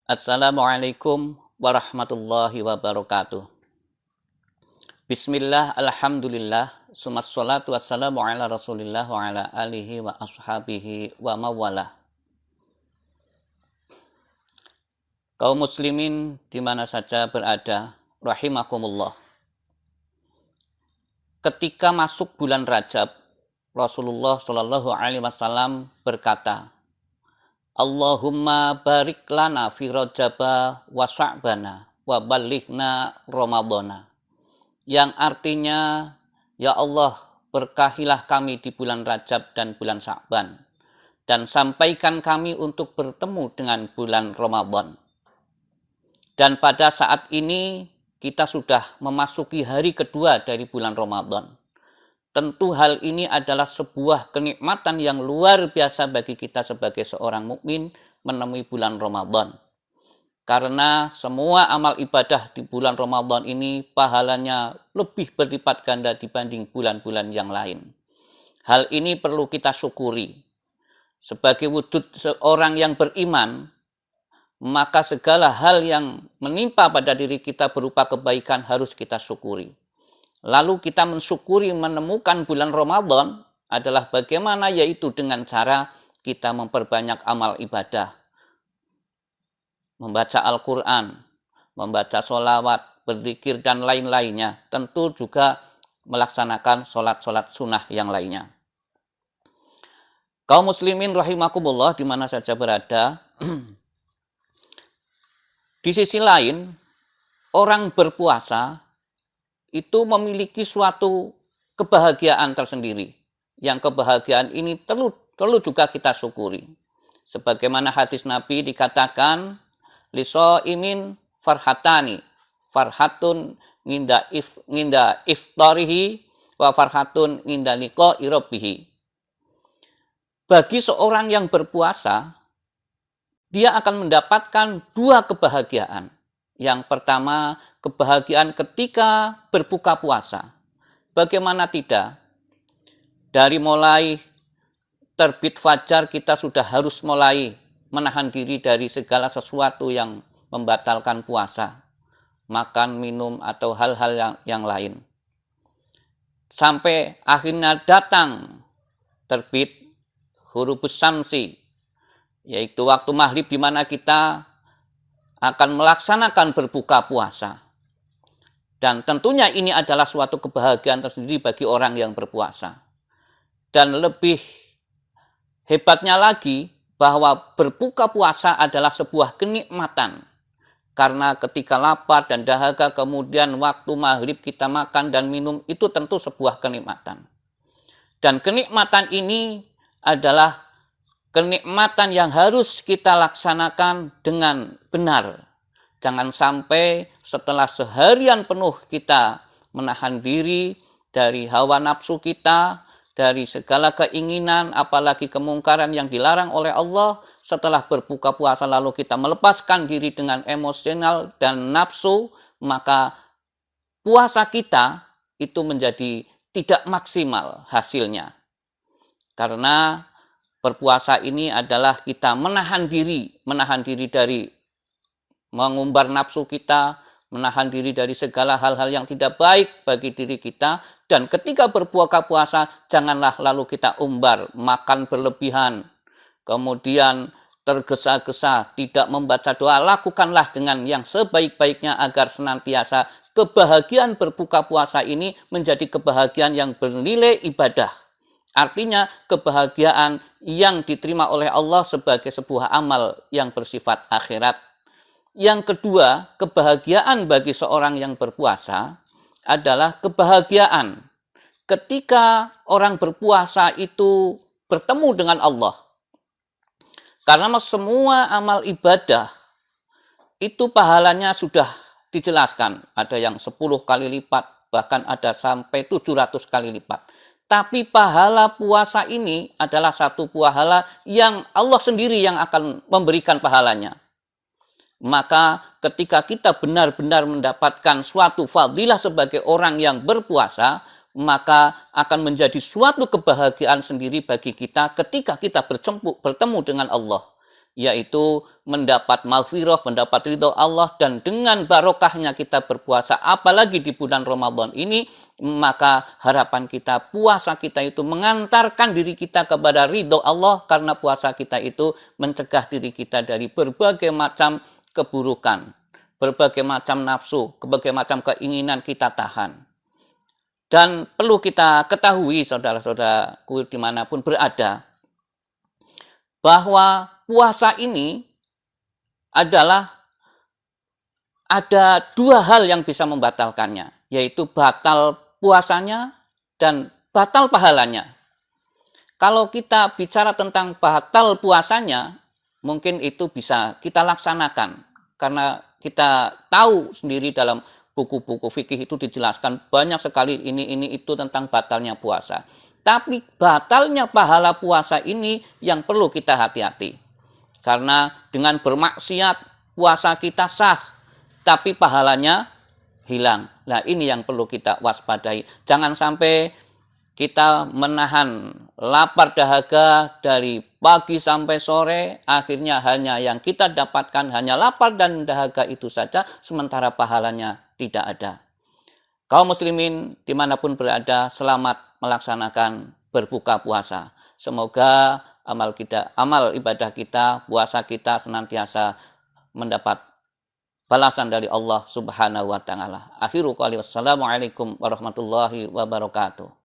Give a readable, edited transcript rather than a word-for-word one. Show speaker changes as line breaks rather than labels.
Assalamualaikum warahmatullahi wabarakatuh. Bismillah, alhamdulillah, summas salatu wassalamu ala rasulillah wa ala alihi wa ashabihi wa mawalah. Kaum muslimin di mana saja berada, rahimakumullah. Ketika masuk bulan Rajab, Rasulullah Shallallahu Alaihi Wasallam berkata, Allahumma barik lana fi rajaba wa sya'bana wa balighna ramadhana. Yang artinya, ya Allah, berkahilah kami di bulan Rajab dan bulan Sya'ban, dan sampaikan kami untuk bertemu dengan bulan Ramadan. Dan pada saat ini kita sudah memasuki hari kedua dari bulan Ramadan. Tentu hal ini adalah sebuah kenikmatan yang luar biasa bagi kita sebagai seorang mukmin menemui bulan Ramadan. Karena semua amal ibadah di bulan Ramadan ini pahalanya lebih berlipat ganda dibanding bulan-bulan yang lain. Hal ini perlu kita syukuri. Sebagai wujud seorang yang beriman, maka segala hal yang menimpa pada diri kita berupa kebaikan harus kita syukuri. Lalu kita mensyukuri menemukan bulan Ramadan adalah bagaimana, yaitu dengan cara kita memperbanyak amal ibadah. Membaca Al-Quran, membaca sholawat, berzikir, dan lain-lainnya. Tentu juga melaksanakan sholat-sholat sunnah yang lainnya. Kaum muslimin rahimakumullah di mana saja berada. Di sisi lain, orang berpuasa itu memiliki suatu kebahagiaan tersendiri. Yang kebahagiaan ini perlu juga kita syukuri. Sebagaimana hadis Nabi dikatakan, liso'imin farhatani, farhatun nginda iftarihi wa farhatun nginda liqa'i rabbih. Bagi seorang yang berpuasa, dia akan mendapatkan dua kebahagiaan. Yang pertama, kebahagiaan ketika berbuka puasa. Bagaimana tidak? Dari mulai terbit fajar kita sudah harus mulai menahan diri dari segala sesuatu yang membatalkan puasa. Makan, minum, atau hal-hal yang lain. Sampai akhirnya datang terbit hurufus syamsi, yaitu waktu maghrib di mana kita akan melaksanakan berbuka puasa. Dan tentunya ini adalah suatu kebahagiaan tersendiri bagi orang yang berpuasa. Dan lebih hebatnya lagi bahwa berbuka puasa adalah sebuah kenikmatan. Karena ketika lapar dan dahaga kemudian waktu maghrib kita makan dan minum, itu tentu sebuah kenikmatan. Dan kenikmatan ini adalah kenikmatan yang harus kita laksanakan dengan benar. Jangan sampai setelah seharian penuh kita menahan diri dari hawa nafsu kita, dari segala keinginan, apalagi kemungkaran yang dilarang oleh Allah. Setelah berbuka puasa lalu kita melepaskan diri dengan emosional dan nafsu, maka puasa kita itu menjadi tidak maksimal hasilnya. Karena berpuasa ini adalah kita menahan diri dari mengumbar nafsu kita, menahan diri dari segala hal-hal yang tidak baik bagi diri kita. Dan ketika berbuka puasa, janganlah lalu kita umbar, makan berlebihan, kemudian tergesa-gesa, tidak membaca doa. Lakukanlah dengan yang sebaik-baiknya agar senantiasa kebahagiaan berbuka puasa ini menjadi kebahagiaan yang bernilai ibadah. Artinya kebahagiaan yang diterima oleh Allah sebagai sebuah amal yang bersifat akhirat. Yang kedua, kebahagiaan bagi seorang yang berpuasa adalah kebahagiaan ketika orang berpuasa itu bertemu dengan Allah. Karena semua amal ibadah itu pahalanya sudah dijelaskan. Ada yang 10 kali lipat, bahkan ada sampai 700 kali lipat. Tapi pahala puasa ini adalah satu pahala yang Allah sendiri yang akan memberikan pahalanya. Maka ketika kita benar-benar mendapatkan suatu fadilah sebagai orang yang berpuasa, maka akan menjadi suatu kebahagiaan sendiri bagi kita ketika kita bertemu dengan Allah. yaitu mendapat maghfirah, mendapat ridho Allah, dan dengan barokahnya kita berpuasa, apalagi di bulan Ramadan ini, maka harapan kita, puasa kita itu mengantarkan diri kita kepada ridho Allah, karena puasa kita itu mencegah diri kita dari berbagai macam keburukan, berbagai macam nafsu, berbagai macam keinginan kita tahan. Dan perlu kita ketahui, saudara-saudaraku dimanapun berada, bahwa puasa ini adalah ada dua hal yang bisa membatalkannya, yaitu batal puasanya dan batal pahalanya. Kalau kita bicara tentang batal puasanya, mungkin itu bisa kita laksanakan, karena kita tahu sendiri dalam buku-buku fikih itu dijelaskan banyak sekali ini itu tentang batalnya puasa. Tapi batalnya pahala puasa ini yang perlu kita hati-hati. Karena dengan bermaksiat puasa kita sah, tapi pahalanya hilang. Nah, ini yang perlu kita waspadai. Jangan sampai kita menahan lapar dahaga dari pagi sampai sore, akhirnya hanya yang kita dapatkan hanya lapar dan dahaga itu saja, sementara pahalanya tidak ada. Kaum muslimin dimanapun berada, selamat melaksanakan berbuka puasa. Semoga amal ibadah kita, puasa kita senantiasa mendapat balasan dari Allah Subhanahu wa taala. Akhiru qouli wassalamualaikum warahmatullahi wabarakatuh.